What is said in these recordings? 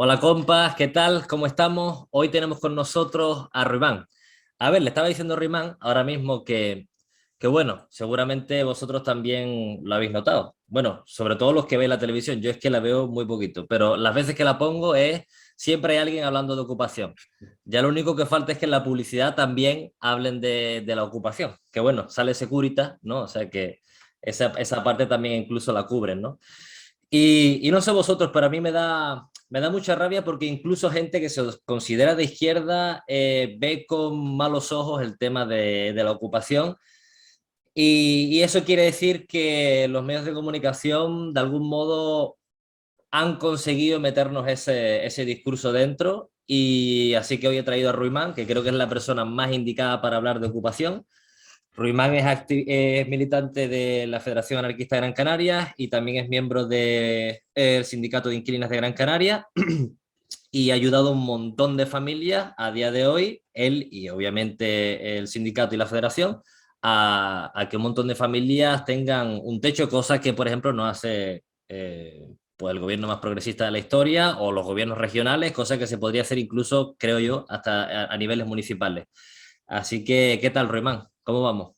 Hola compas, ¿qué tal? ¿Cómo estamos? Hoy tenemos con nosotros a Ruimán. A ver, le estaba diciendo a Ruimán ahora mismo que bueno, seguramente vosotros también lo habéis notado. Bueno, sobre todo los que ven la televisión, yo es que la veo muy poquito, pero las veces que la pongo es siempre hay alguien hablando de ocupación. Ya lo único que falta es que en la publicidad también hablen de la ocupación, que bueno, sale Securitas, ¿no? O sea que esa parte también incluso la cubren, ¿no? Y no sé vosotros, pero a mí me da mucha rabia porque incluso gente que se considera de izquierda ve con malos ojos el tema de la ocupación y eso quiere decir que los medios de comunicación de algún modo han conseguido meternos ese discurso dentro y así que hoy he traído a Ruimán, que creo que es la persona más indicada para hablar de ocupación. Ruimán es militante de la Federación Anarquista de Gran Canaria y también es miembro del Sindicato de Inquilinas de Gran Canaria y ha ayudado a un montón de familias a día de hoy, él y obviamente el sindicato y la federación, a que un montón de familias tengan un techo, cosa que por ejemplo no hace pues el gobierno más progresista de la historia o los gobiernos regionales, cosa que se podría hacer incluso, creo yo, hasta a niveles municipales. Así que, ¿qué tal, Ruimán? ¿Cómo vamos?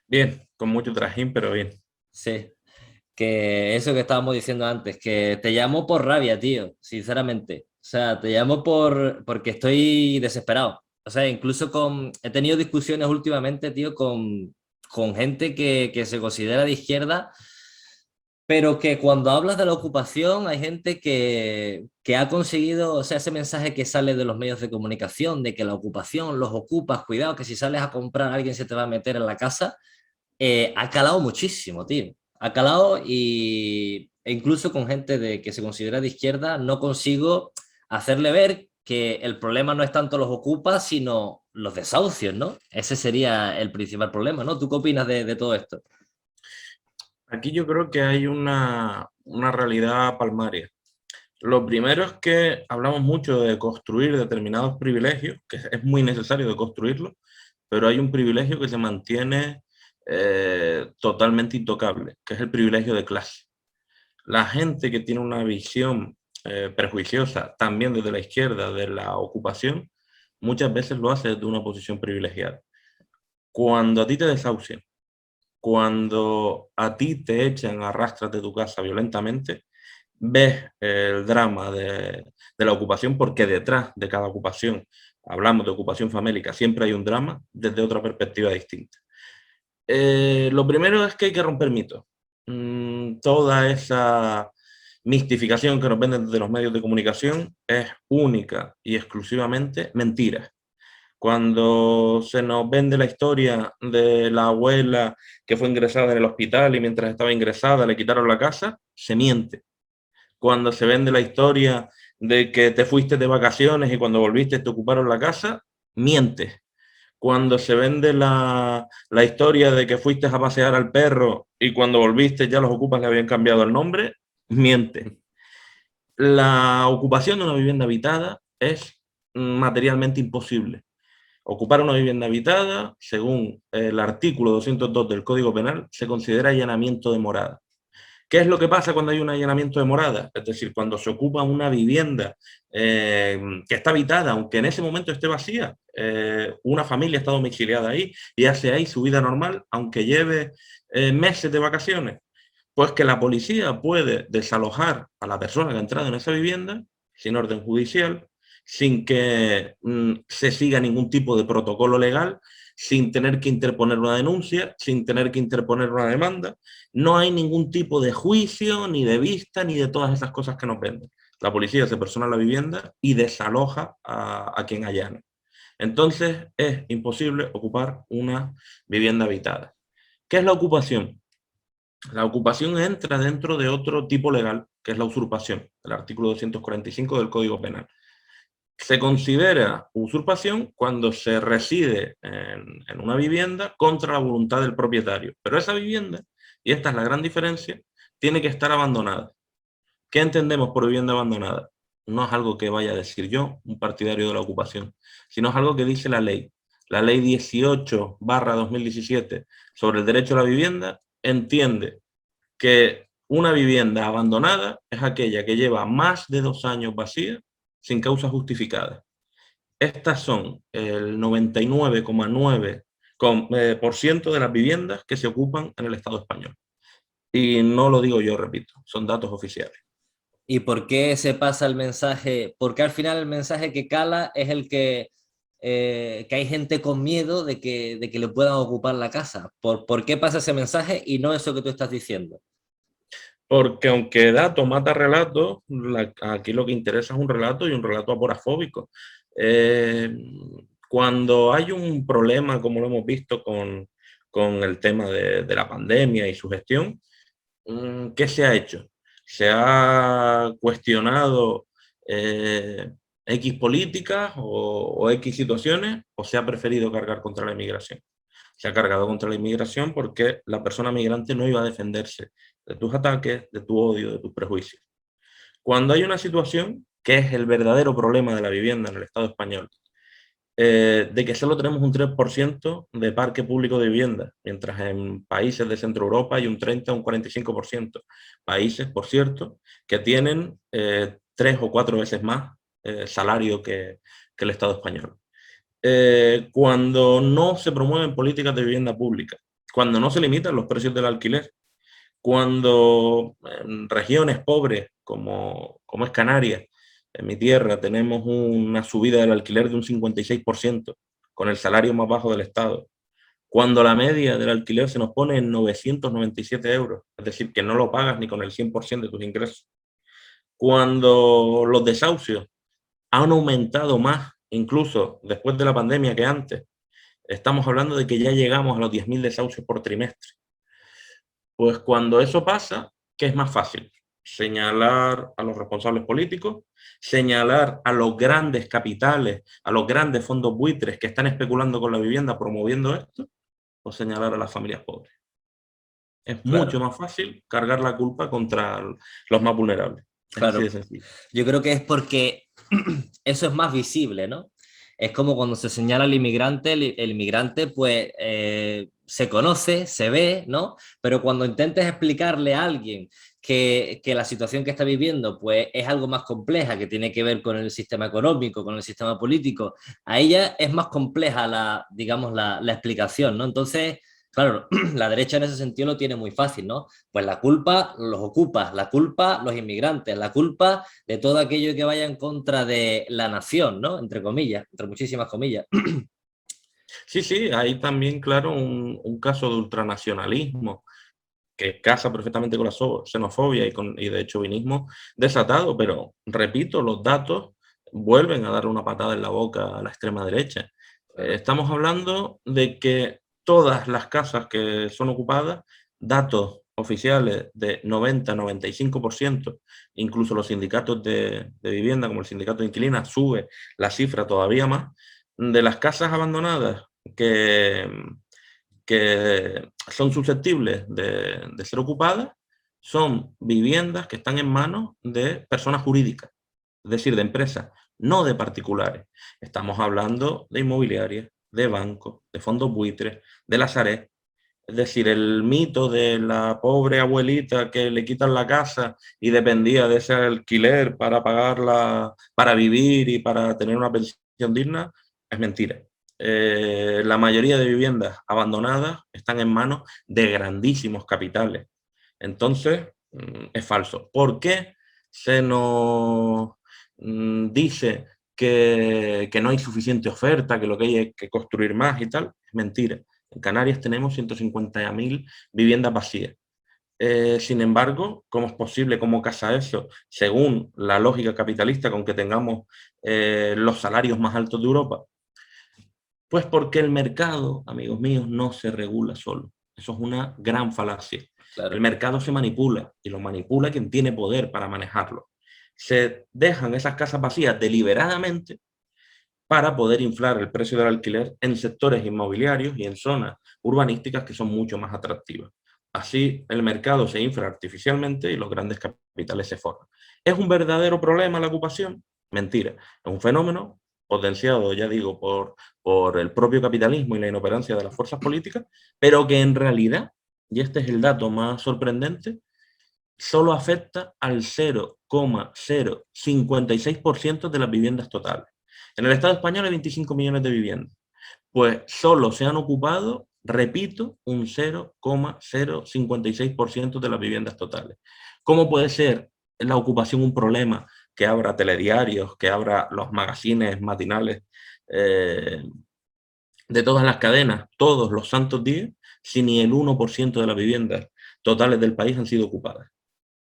Bien, con mucho trajín, pero bien. Sí, que eso que estábamos diciendo antes, que te llamo por rabia, tío, sinceramente. O sea, te llamo porque estoy desesperado. O sea, incluso he tenido discusiones últimamente, tío, con gente que se considera de izquierda, pero que cuando hablas de la ocupación hay gente que ha conseguido, o sea, ese mensaje que sale de los medios de comunicación, de que la ocupación los ocupas, cuidado, que si sales a comprar alguien se te va a meter en la casa ha calado muchísimo, tío. Ha calado e incluso con gente que se considera de izquierda no consigo hacerle ver que el problema no es tanto los ocupas, sino los desahucios, ¿no? Ese sería el principal problema, ¿no? ¿Tú qué opinas de todo esto? Aquí yo creo que hay una realidad palmaria. Lo primero es que hablamos mucho de construir determinados privilegios, que es muy necesario de construirlos, pero hay un privilegio que se mantiene totalmente intocable, que es el privilegio de clase. La gente que tiene una visión prejuiciosa, también desde la izquierda, de la ocupación, muchas veces lo hace desde una posición privilegiada. Cuando a ti te desahucian, cuando a ti te echan a rastras de tu casa violentamente, ves el drama de la ocupación, porque detrás de cada ocupación, hablamos de ocupación famélica, siempre hay un drama desde otra perspectiva distinta. Lo primero es que hay que romper mitos. Toda esa mistificación que nos venden desde los medios de comunicación es única y exclusivamente mentira. Cuando se nos vende la historia de la abuela que fue ingresada en el hospital y mientras estaba ingresada le quitaron la casa, se miente. Cuando se vende la historia de que te fuiste de vacaciones y cuando volviste te ocuparon la casa, miente. Cuando se vende la historia de que fuiste a pasear al perro y cuando volviste ya los ocupas le habían cambiado el nombre, miente. La ocupación de una vivienda habitada es materialmente imposible. Ocupar una vivienda habitada, según el artículo 202 del Código Penal, se considera allanamiento de morada. ¿Qué es lo que pasa cuando hay un allanamiento de morada? Es decir, cuando se ocupa una vivienda que está habitada, aunque en ese momento esté vacía, una familia está domiciliada ahí y hace ahí su vida normal, aunque lleve meses de vacaciones. Pues que la policía puede desalojar a la persona que ha entrado en esa vivienda sin orden judicial, sin que se siga ningún tipo de protocolo legal, sin tener que interponer una denuncia, sin tener que interponer una demanda. No hay ningún tipo de juicio, ni de vista, ni de todas esas cosas que nos venden. La policía se persona en la vivienda y desaloja a quien allana. Entonces es imposible ocupar una vivienda habitada. ¿Qué es la ocupación? La ocupación entra dentro de otro tipo legal, que es la usurpación, el artículo 245 del Código Penal. Se considera usurpación cuando se reside en una vivienda contra la voluntad del propietario. Pero esa vivienda, y esta es la gran diferencia, tiene que estar abandonada. ¿Qué entendemos por vivienda abandonada? No es algo que vaya a decir yo, un partidario de la ocupación, sino es algo que dice la ley. La ley 18/2017 sobre el derecho a la vivienda entiende que Una vivienda abandonada es aquella que lleva más de 2 años vacía sin causa justificada. Estas son el 99,9% de las viviendas que se ocupan en el Estado español. Y no lo digo yo, repito, son datos oficiales. ¿Y por qué se pasa el mensaje? Porque al final el mensaje que cala es el que hay gente con miedo de que le puedan ocupar la casa. ¿Por qué pasa ese mensaje y no eso que tú estás diciendo? Porque aunque dato mata relato, aquí lo que interesa es un relato y un relato aporafóbico. Eh, Cuando hay un problema, como lo hemos visto con el tema de la pandemia y su gestión, ¿qué se ha hecho? Se ha cuestionado X políticas o X situaciones, o se ha preferido cargar contra la inmigración. Se ha cargado contra la inmigración porque la persona migrante no iba a defenderse de tus ataques, de tu odio, de tus prejuicios. Cuando hay una situación que es el verdadero problema de la vivienda en el Estado español, de que solo tenemos un 3% de parque público de vivienda, mientras en países de Centro Europa hay un 30 o un 45%. Países, por cierto, que tienen 3 o 4 veces más salario que el Estado español. Cuando no se promueven políticas de vivienda pública, cuando no se limitan los precios del alquiler, cuando en regiones pobres como es Canarias, en mi tierra, tenemos una subida del alquiler de un 56%, con el salario más bajo del Estado, cuando la media del alquiler se nos pone en 997 euros, es decir, que no lo pagas ni con el 100% de tus ingresos, cuando los desahucios han aumentado más, incluso después de la pandemia que antes, estamos hablando de que ya llegamos a los 10.000 desahucios por trimestre. Pues cuando eso pasa, ¿qué es más fácil? Señalar a los responsables políticos, señalar a los grandes capitales, a los grandes fondos buitres que están especulando con la vivienda promoviendo esto, o señalar a las familias pobres. Es mucho Claro, más fácil cargar la culpa contra los más vulnerables. Es así de claro. sencillo. Yo creo que es porque eso es más visible, ¿no? Es como cuando se señala al inmigrante, el inmigrante pues se conoce, se ve, ¿no? Pero cuando intentes explicarle a alguien que la situación que está viviendo pues es algo más compleja, que tiene que ver con el sistema económico, con el sistema político, a ella es más compleja la, digamos, la explicación, ¿no? Entonces, claro, la derecha en ese sentido lo tiene muy fácil, ¿no? Pues la culpa los ocupa, la culpa los inmigrantes, la culpa de todo aquello que vaya en contra de la nación, ¿no? Entre comillas, entre muchísimas comillas. Sí, sí, hay también, claro, un caso de ultranacionalismo que casa perfectamente con la xenofobia y de chauvinismo desatado, pero repito, los datos vuelven a dar una patada en la boca a la extrema derecha. Claro. Estamos hablando de que todas las casas que son ocupadas, datos oficiales de 90-95%, incluso los sindicatos de vivienda, como el sindicato de inquilinas, sube la cifra todavía más, de las casas abandonadas que, que son susceptibles de ser ocupadas, son viviendas que están en manos de personas jurídicas, es decir, de empresas, no de particulares. Estamos hablando de inmobiliarias, de bancos, de fondos buitres, de la Sareb. Es decir, el mito de la pobre abuelita que le quitan la casa y dependía de ese alquiler para pagarla, para vivir y para tener una pensión digna, es mentira. La mayoría de viviendas abandonadas están en manos de grandísimos capitales. Entonces, es falso. ¿Por qué se nos dice que no hay suficiente oferta, que lo que hay es que construir más y tal? Es mentira. En Canarias tenemos 150.000 viviendas vacías. Sin embargo, ¿cómo es posible, cómo casa eso, según la lógica capitalista con que tengamos los salarios más altos de Europa? Pues porque el mercado, amigos míos, no se regula solo. Eso es una gran falacia. El Claro. mercado se manipula y lo manipula quien tiene poder para manejarlo. Se dejan esas casas vacías deliberadamente para poder inflar el precio del alquiler en sectores inmobiliarios y en zonas urbanísticas que son mucho más atractivas. Así el mercado se infla artificialmente y los grandes capitales se forman. ¿Es un verdadero problema la ocupación? Mentira. Es un fenómeno potenciado, ya digo, por el propio capitalismo y la inoperancia de las fuerzas políticas, pero que en realidad, y este es el dato más sorprendente, solo afecta al 0,056% de las viviendas totales. En el Estado español hay 25 millones de viviendas. Pues solo se han ocupado, repito, un 0,056% de las viviendas totales. ¿Cómo puede ser la ocupación un problema que abra telediarios, que abra los magazines matinales de todas las cadenas, todos los santos días, si ni el 1% de las viviendas totales del país han sido ocupadas?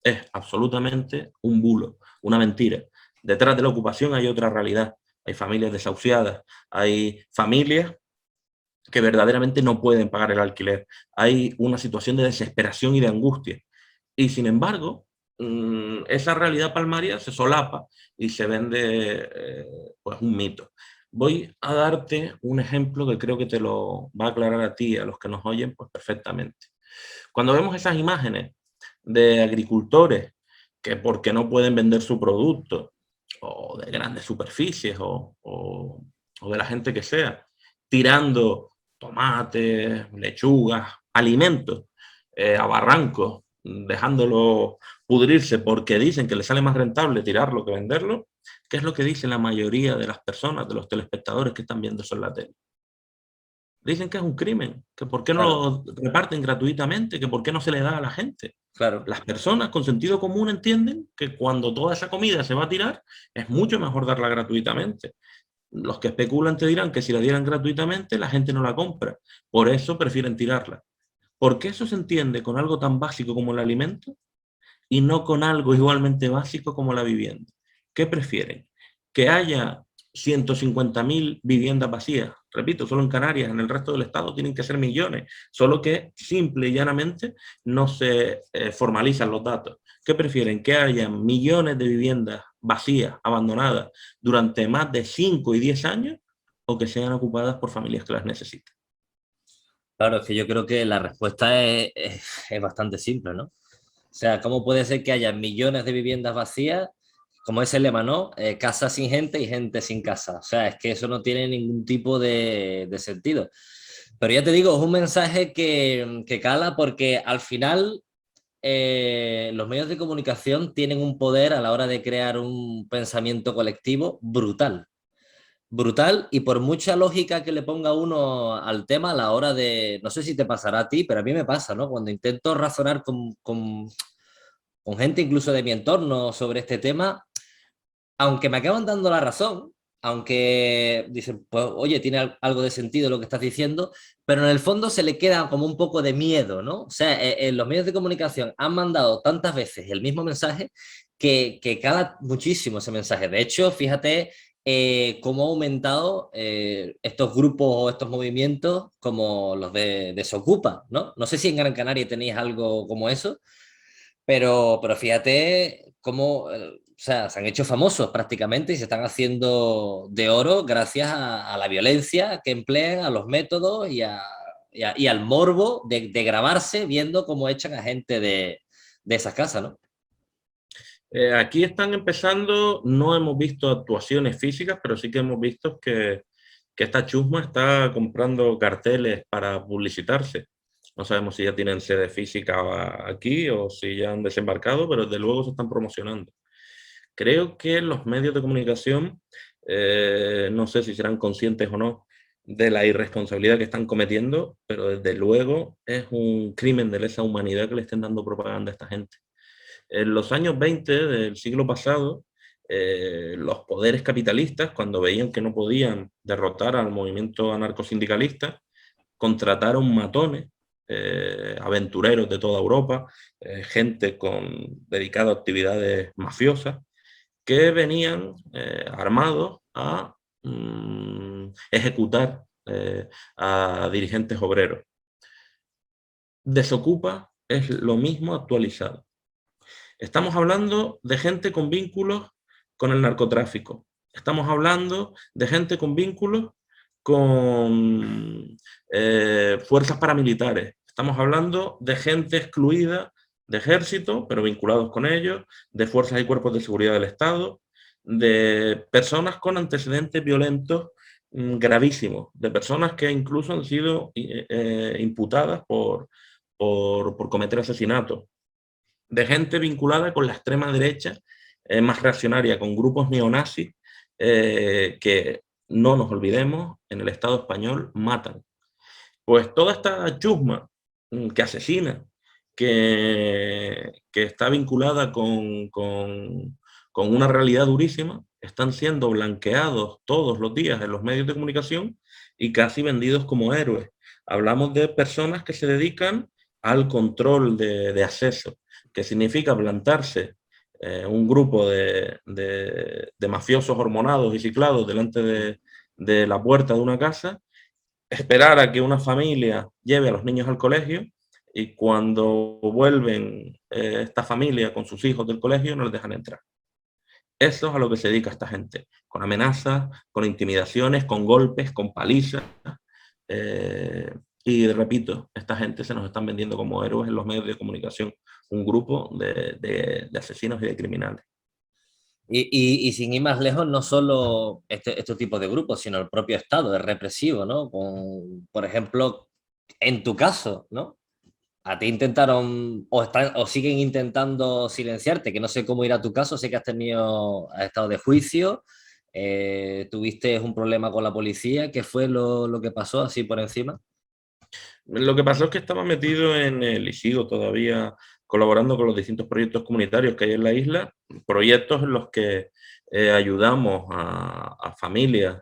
Es absolutamente un bulo, una mentira. Detrás de la ocupación hay otra realidad. Hay familias desahuciadas, hay familias que verdaderamente no pueden pagar el alquiler. Hay una situación de desesperación y de angustia. Y sin embargo, esa realidad palmaria se solapa y se vende pues un mito. Voy a darte un ejemplo que creo que te lo va a aclarar a ti y a los que nos oyen pues perfectamente. Cuando vemos esas imágenes de agricultores que porque no pueden vender su producto, o de grandes superficies, o de la gente que sea, tirando tomates, lechugas, alimentos a barrancos, dejándolo pudrirse porque dicen que les sale más rentable tirarlo que venderlo, ¿qué es lo que dice la mayoría de las personas, de los telespectadores que están viendo eso en la tele? Dicen que es un crimen, que por qué no Claro, lo reparten gratuitamente, que por qué no se le da a la gente. claro. Las personas con sentido común entienden que cuando toda esa comida se va a tirar, es mucho mejor darla gratuitamente. Los que especulan te dirán que si la dieran gratuitamente, la gente no la compra. Por eso prefieren tirarla. ¿Por qué eso se entiende con algo tan básico como el alimento y no con algo igualmente básico como la vivienda? ¿Qué prefieren? ¿Que haya 150.000 viviendas vacías? Repito, solo en Canarias, en el resto del estado tienen que ser millones, solo que simple y llanamente no se formalizan los datos. ¿Qué prefieren? ¿Que haya millones de viviendas vacías, abandonadas, durante más de 5 y 10 años, o que sean ocupadas por familias que las necesitan? Claro, es que yo creo que la respuesta es bastante simple, ¿no? O sea, ¿cómo puede ser que haya millones de viviendas vacías, como es el lema, ¿no? Casas sin gente y gente sin casa. O sea, es que eso no tiene ningún tipo de sentido. Pero ya te digo, es un mensaje que cala porque al final los medios de comunicación tienen un poder a la hora de crear un pensamiento colectivo brutal. Brutal, y por mucha lógica que le ponga uno al tema a la hora de, no sé si te pasará a ti, pero a mí me pasa, ¿no? Cuando intento razonar con gente incluso de mi entorno sobre este tema, aunque me acaban dando la razón, aunque dicen, pues oye, tiene algo de sentido lo que estás diciendo, pero en el fondo se le queda como un poco de miedo, ¿no? O sea, los medios de comunicación han mandado tantas veces el mismo mensaje que cala muchísimo ese mensaje. De hecho, fíjate cómo ha aumentado estos grupos o estos movimientos como los de Desocupa, ¿no? No sé si en Gran Canaria tenéis algo como eso, pero fíjate cómo, o sea, se han hecho famosos prácticamente y se están haciendo de oro gracias a la violencia que emplean, a los métodos y al morbo de grabarse viendo cómo echan a gente de esas casas, ¿no? Aquí están empezando, no hemos visto actuaciones físicas, pero sí que hemos visto que esta chusma está comprando carteles para publicitarse. No sabemos si ya tienen sede física aquí o si ya han desembarcado, pero desde luego se están promocionando. Creo que los medios de comunicación, no sé si serán conscientes o no de la irresponsabilidad que están cometiendo, pero desde luego es un crimen de lesa humanidad que le estén dando propaganda a esta gente. En los años 20 del siglo pasado, los poderes capitalistas, cuando veían que no podían derrotar al movimiento anarcosindicalista, contrataron matones, aventureros de toda Europa, gente dedicada a actividades mafiosas, que venían armados a ejecutar a dirigentes obreros. Desocupa es lo mismo actualizado. Estamos hablando de gente con vínculos con el narcotráfico. Estamos hablando de gente con vínculos con fuerzas paramilitares. Estamos hablando de gente excluida de ejército, pero vinculados con ellos, de fuerzas y cuerpos de seguridad del Estado, de personas con antecedentes violentos gravísimos, de personas que incluso han sido imputadas por cometer asesinatos. de gente vinculada con la extrema derecha, más reaccionaria, con grupos neonazis, que no nos olvidemos, en el Estado español matan. Pues toda esta chusma que asesina, que está vinculada con una realidad durísima, están siendo blanqueados todos los días en los medios de comunicación y casi vendidos como héroes. Hablamos de personas que se dedican al control de acceso, que significa plantarse un grupo de mafiosos hormonados y ciclados delante de la puerta de una casa, esperar a que una familia lleve a los niños al colegio y cuando vuelven esta familia con sus hijos del colegio no les dejan entrar. Eso es a lo que se dedica esta gente, con amenazas, con intimidaciones, con golpes, con palizas. Eh, y repito, esta gente se nos están vendiendo como héroes en los medios de comunicación, un grupo de asesinos y de criminales. Y sin ir más lejos, no solo este tipo de grupos, sino el propio Estado, es represivo, ¿no? Con, por ejemplo, en tu caso, ¿no? A ti intentaron o siguen intentando silenciarte, que no sé cómo irá tu caso, sé que has estado de juicio, tuviste un problema con la policía, ¿qué fue lo que pasó así por encima? Lo que pasó es que estaba metido en el y sigo todavía colaborando con los distintos proyectos comunitarios que hay en la isla, proyectos en los que ayudamos a familias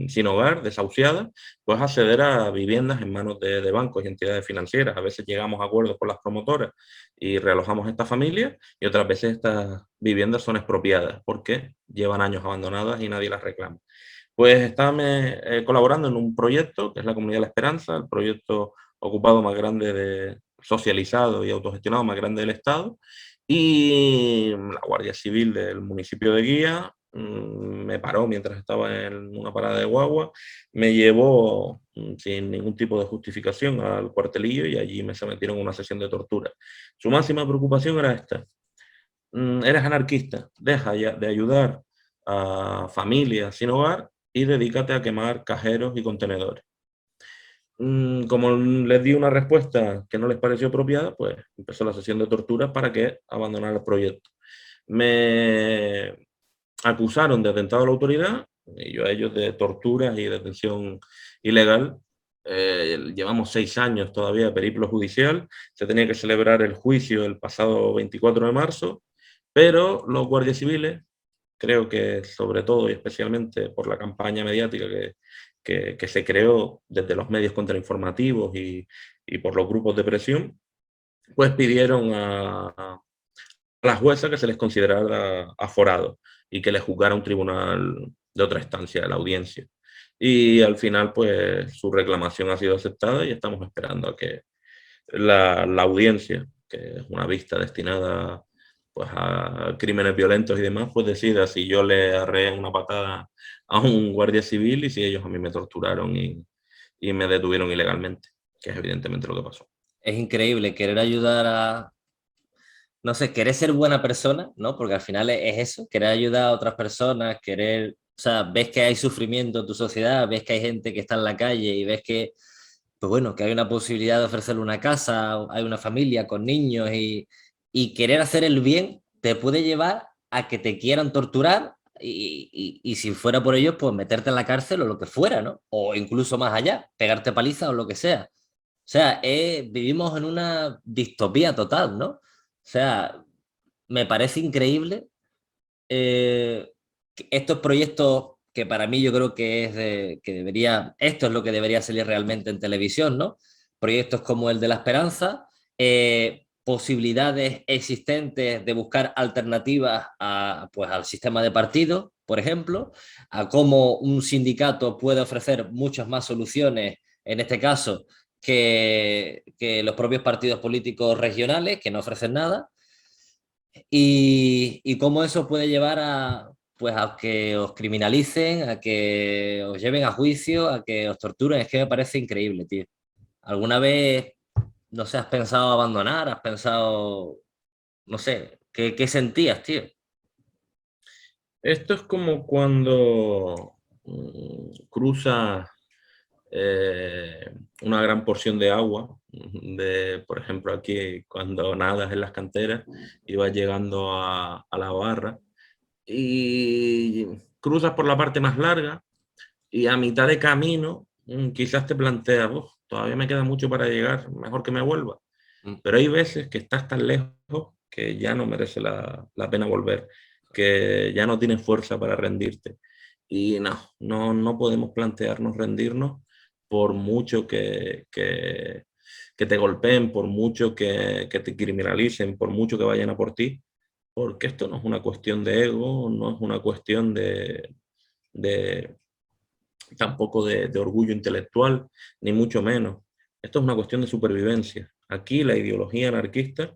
sin hogar, desahuciadas, pues a acceder a viviendas en manos de bancos y entidades financieras. A veces llegamos a acuerdos con las promotoras y realojamos a estas familias y otras veces estas viviendas son expropiadas porque llevan años abandonadas y nadie las reclama. Pues estaba colaborando en un proyecto que es la Comunidad de la Esperanza, el proyecto ocupado más grande socializado y autogestionado más grande del Estado, y la Guardia Civil del municipio de Guía me paró mientras estaba en una parada de guagua, me llevó sin ningún tipo de justificación al cuartelillo y allí me sometieron a una sesión de tortura. Su máxima preocupación era esta: eres anarquista, deja ya de ayudar a familias sin hogar y dedícate a quemar cajeros y contenedores. Como les di una respuesta que no les pareció apropiada, pues empezó la sesión de tortura para que abandonara el proyecto. Me acusaron de atentado a la autoridad y yo a ellos de torturas y detención ilegal. Llevamos 6 años todavía de periplo judicial. Se tenía que celebrar el juicio el pasado 24 de marzo, pero los guardias civiles, creo que sobre todo y especialmente por la campaña mediática que se creó desde los medios contrainformativos y por los grupos de presión, pues pidieron a la jueza que se les considerara aforados y que les juzgara un tribunal de otra instancia, de la audiencia. Y al final, pues su reclamación ha sido aceptada y estamos esperando a que la audiencia, que es una vista destinada pues, a crímenes violentos y demás, pues decida si yo le arreé una patada a un guardia civil y si ellos a mí me torturaron y me detuvieron ilegalmente, que es evidentemente lo que pasó. Es increíble querer ayudar a, no sé, querer ser buena persona, ¿no? Porque al final es eso, querer ayudar a otras personas, querer, o sea, ves que hay sufrimiento en tu sociedad, ves que hay gente que está en la calle y ves que, pues bueno, que hay una posibilidad de ofrecerle una casa, hay una familia con niños y querer hacer el bien te puede llevar a que te quieran torturar y si fuera por ellos, pues meterte en la cárcel o lo que fuera, ¿no? O incluso más allá, pegarte paliza o lo que sea. O sea, vivimos en una distopía total, ¿no? O sea, me parece increíble que estos proyectos que para mí yo creo que que debería, esto es lo que debería salir realmente en televisión, ¿no? Proyectos como el de la esperanza, posibilidades existentes de buscar alternativas pues, al sistema de partidos, por ejemplo, a cómo un sindicato puede ofrecer muchas más soluciones, en este caso, que los propios partidos políticos regionales, que no ofrecen nada y cómo eso puede llevar pues, a que os criminalicen, a que os lleven a juicio, a que os torturen. Es que me parece increíble, tío. ¿Alguna vez, no sé, has pensado abandonar? ¿Has pensado, no sé, qué sentías, tío? Esto es como cuando cruzas una gran porción de agua, por ejemplo, aquí cuando nadas en las canteras y vas llegando a la barra y cruzas por la parte más larga y a mitad de camino quizás te planteas, "Uf, todavía me queda mucho para llegar, mejor que me vuelva". Mm. Pero hay veces que estás tan lejos que ya no merece la pena volver, que ya no tienes fuerza para rendirte. Y no podemos plantearnos rendirnos por mucho que te golpeen, por mucho que te criminalicen, por mucho que vayan a por ti, porque esto no es una cuestión de ego, no es una cuestión de tampoco de orgullo intelectual, ni mucho menos. Esto es una cuestión de supervivencia. Aquí la ideología anarquista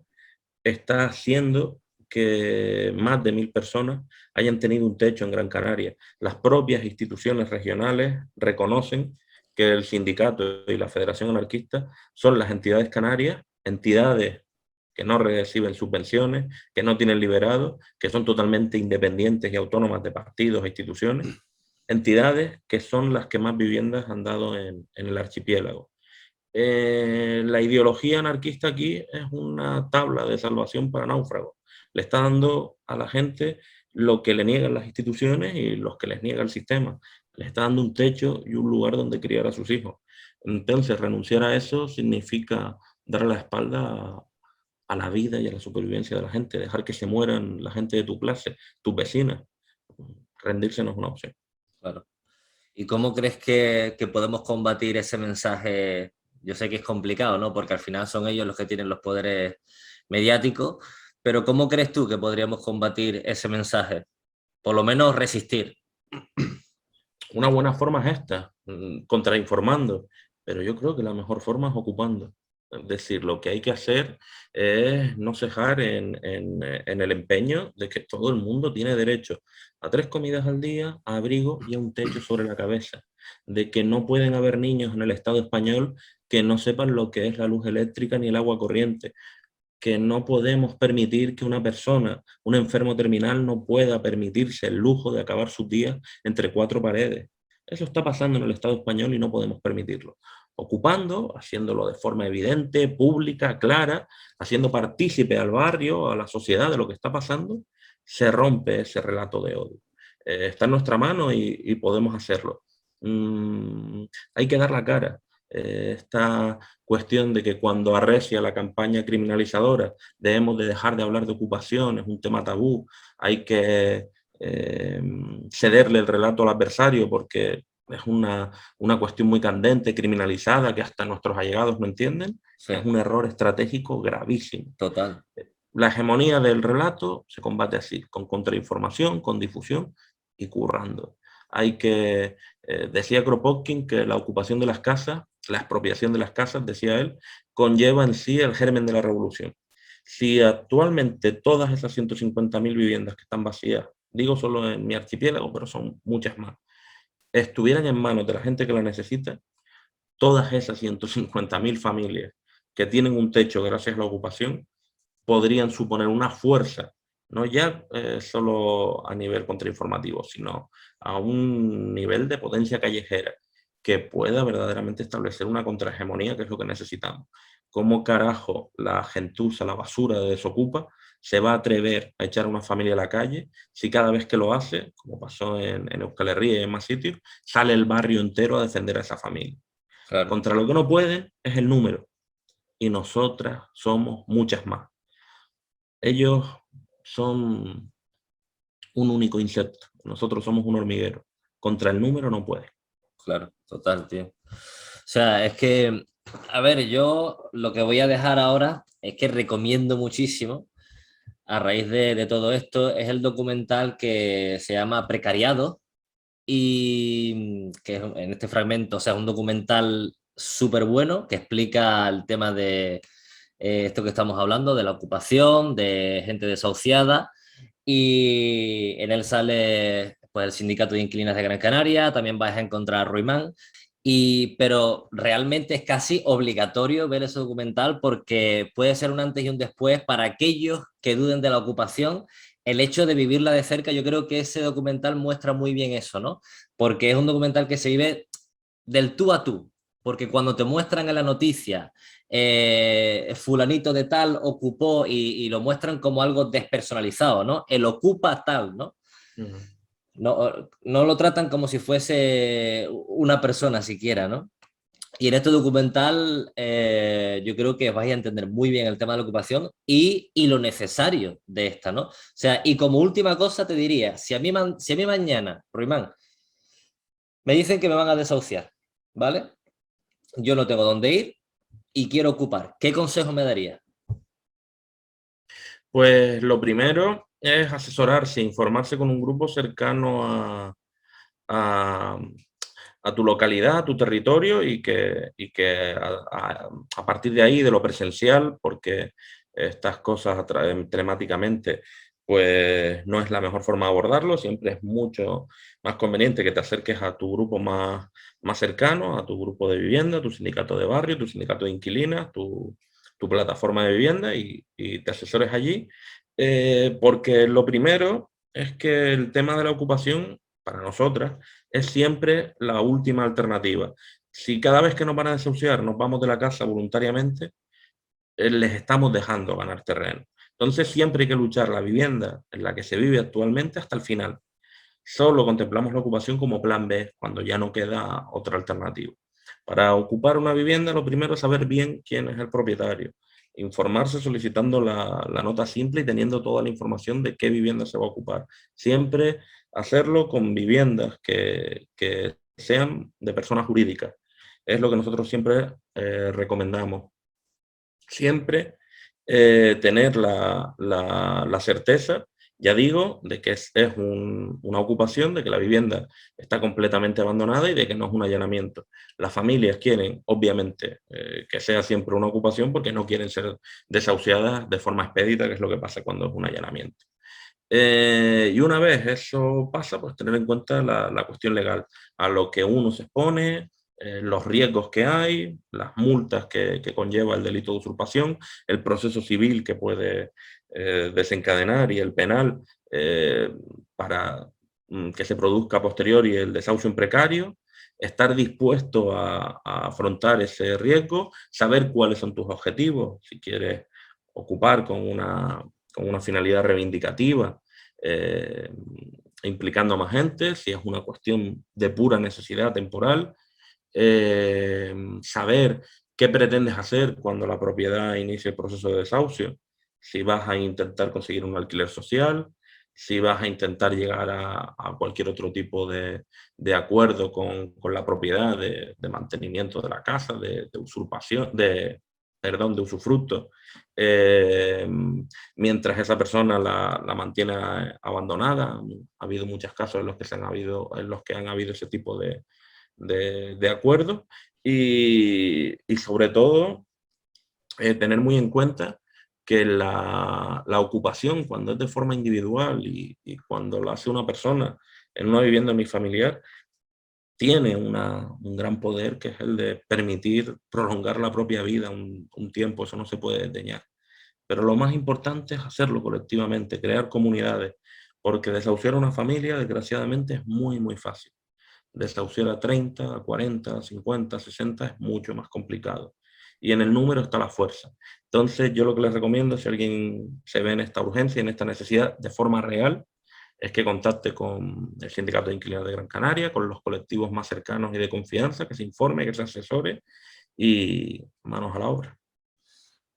está haciendo que más de 1000 personas hayan tenido un techo en Gran Canaria. Las propias instituciones regionales reconocen que el sindicato y la Federación Anarquista son las entidades canarias, entidades que no reciben subvenciones, que no tienen liberados, que son totalmente independientes y autónomas de partidos e instituciones, entidades que son las que más viviendas han dado en el archipiélago. La ideología anarquista aquí es una tabla de salvación para náufragos. Le está dando a la gente lo que le niegan las instituciones y los que les niega el sistema. Le está dando un techo y un lugar donde criar a sus hijos. Entonces, renunciar a eso significa darle la espalda a la vida y a la supervivencia de la gente, dejar que se mueran la gente de tu clase, tus vecinas. Rendirse no es una opción. Claro. ¿Y cómo crees que podemos combatir ese mensaje? Yo sé que es complicado, ¿no? Porque al final son ellos los que tienen los poderes mediáticos, pero ¿cómo crees tú que podríamos combatir ese mensaje? Por lo menos resistir. Una buena forma es esta, contrainformando, pero yo creo que la mejor forma es ocupando. Es decir, lo que hay que hacer es no cejar en el empeño de que todo el mundo tiene derecho a 3 comidas al día, a abrigo y a un techo sobre la cabeza. De que no pueden haber niños en el Estado español que no sepan lo que es la luz eléctrica ni el agua corriente, que no podemos permitir que una persona, un enfermo terminal, no pueda permitirse el lujo de acabar sus días entre 4 paredes. Eso está pasando en el Estado español y no podemos permitirlo. Ocupando, haciéndolo de forma evidente, pública, clara, haciendo partícipe al barrio, a la sociedad de lo que está pasando, se rompe ese relato de odio. Está en nuestra mano y podemos hacerlo. Hay que dar la cara. Esta cuestión de que cuando arrecia la campaña criminalizadora debemos de dejar de hablar de ocupación, es un tema tabú, hay que cederle el relato al adversario porque es una cuestión muy candente, criminalizada, que hasta nuestros allegados no entienden, Sí, es un error estratégico gravísimo. total. La hegemonía del relato se combate así, con contrainformación, con difusión y currando. Hay que, decía Kropotkin que la ocupación de las casas, la expropiación de las casas, decía él, conlleva en sí el germen de la revolución. Si actualmente todas esas 150.000 viviendas que están vacías, digo solo en mi archipiélago, pero son muchas más, estuvieran en manos de la gente que la necesita, todas esas 150.000 familias que tienen un techo gracias a la ocupación, podrían suponer una fuerza, no ya solo a nivel contrainformativo, sino a un nivel de potencia callejera que pueda verdaderamente establecer una contrahegemonía, que es lo que necesitamos. ¿Cómo carajo la gentuza, la basura de Desocupa, se va a atrever a echar a una familia a la calle si cada vez que lo hace, como pasó en Euskal Herria y en más sitios, sale el barrio entero a defender a esa familia? Claro, Contra lo que no pueden es el número, y nosotras somos muchas más. Ellos son un único insecto, nosotros somos un hormiguero. Contra el número no puede. claro, total, tío. O sea, es que, a ver, yo lo que voy a dejar ahora es que recomiendo muchísimo, a raíz de todo esto, es el documental que se llama Precariado y que en este fragmento, o sea, es un documental súper bueno que explica el tema de esto que estamos hablando, de la ocupación, de gente desahuciada, y en él sale pues, el Sindicato de Inquilinas de Gran Canaria, también vas a encontrar a Ruimán, pero realmente es casi obligatorio ver ese documental porque puede ser un antes y un después para aquellos que duden de la ocupación. El hecho de vivirla de cerca, yo creo que ese documental muestra muy bien eso, ¿no? Porque es un documental que se vive del tú a tú, porque cuando te muestran en la noticia fulanito de tal ocupó y lo muestran como algo despersonalizado, ¿no? El ocupa tal, ¿no? Ujú. No, no lo tratan como si fuese una persona siquiera, ¿no? Y en este documental yo creo que vais a entender muy bien el tema de la ocupación y lo necesario de esta, ¿no? O sea, y como última cosa te diría, si a mí mañana, Ruimán, me dicen que me van a desahuciar, ¿vale? Yo no tengo dónde ir y quiero ocupar, ¿qué consejo me daría? Pues lo primero es asesorarse, informarse con un grupo cercano a, a tu localidad, a tu territorio y que a partir de ahí, de lo presencial, porque estas cosas telemáticamente, pues no es la mejor forma de abordarlo, siempre es mucho más conveniente que te acerques a tu grupo más cercano, a tu grupo de vivienda, tu sindicato de barrio, tu sindicato de inquilinas, tu plataforma de vivienda y te asesores allí, porque lo primero es que el tema de la ocupación para nosotras es siempre la última alternativa. Si cada vez que nos van a desahuciar nos vamos de la casa voluntariamente, les estamos dejando ganar terreno. Entonces siempre hay que luchar la vivienda en la que se vive actualmente hasta el final. Solo contemplamos la ocupación como plan B cuando ya no queda otra alternativa. Para ocupar una vivienda, lo primero es saber bien quién es el propietario, informarse solicitando la nota simple y teniendo toda la información de qué vivienda se va a ocupar. Siempre hacerlo con viviendas que sean de personas jurídicas. Es lo que nosotros siempre recomendamos. Siempre tener la certeza, ya digo, de que una ocupación, de que la vivienda está completamente abandonada y de que no es un allanamiento. Las familias quieren, obviamente, que sea siempre una ocupación porque no quieren ser desahuciadas de forma expedita, que es lo que pasa cuando es un allanamiento. Y una vez eso pasa, pues tener en cuenta la cuestión legal, a lo que uno se expone, los riesgos que hay, las multas que conlleva el delito de usurpación, el proceso civil que puede desencadenar y el penal eh, para que se produzca a posteriori el desahucio en precario, estar dispuesto a afrontar ese riesgo, saber cuáles son tus objetivos, si quieres ocupar con una finalidad reivindicativa, eh, implicando a más gente, si es una cuestión de pura necesidad temporal, saber qué pretendes hacer cuando la propiedad inicie el proceso de desahucio, si vas a intentar conseguir un alquiler social, si vas a intentar llegar a cualquier otro tipo de acuerdo con la propiedad de mantenimiento de la casa, de usurpación, perdón, de usufructo, eh, mientras esa persona la mantiene abandonada. Ha habido muchos casos en los que, en los que han habido ese tipo de acuerdos y sobre todo tener muy en cuenta que la ocupación cuando es de forma individual y cuando lo hace una persona en una vivienda unifamiliar tiene un gran poder que es el de permitir prolongar la propia vida un tiempo, eso no se puede desdeñar. Pero lo más importante es hacerlo colectivamente, crear comunidades, porque desahuciar a una familia, desgraciadamente, es muy, muy fácil. Desahuciar a 30, a 40, a 50, a 60 es mucho más complicado. Y en el número está la fuerza. Entonces, yo lo que les recomiendo, si alguien se ve en esta urgencia, en esta necesidad de forma real, es que contacte con el Sindicato de Inquilinos de Gran Canaria, con los colectivos más cercanos y de confianza, que se informe, que se asesore y manos a la obra.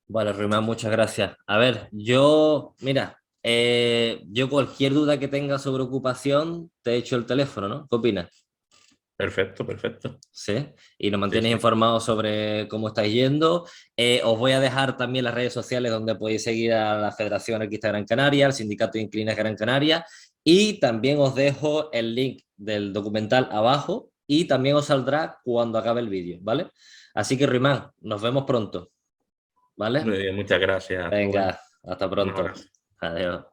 Vale, Ruimán, muchas gracias. A ver, mira, yo cualquier duda que tenga sobre ocupación, te echo el teléfono, ¿no? ¿Qué opinas? Perfecto, perfecto. Sí, y nos Sí, mantienes sí. informados sobre cómo estáis yendo. Os voy a dejar también las redes sociales donde podéis seguir a la Federación Anarquista Gran Canaria, al Sindicato de Inquilinos Gran Canaria, y también os dejo el link del documental abajo y también os saldrá cuando acabe el vídeo, ¿vale? Así que, Ruimán, nos vemos pronto, ¿vale? Muy bien, muchas gracias, Rubén. Venga, hasta Un pronto. abrazo. Adiós.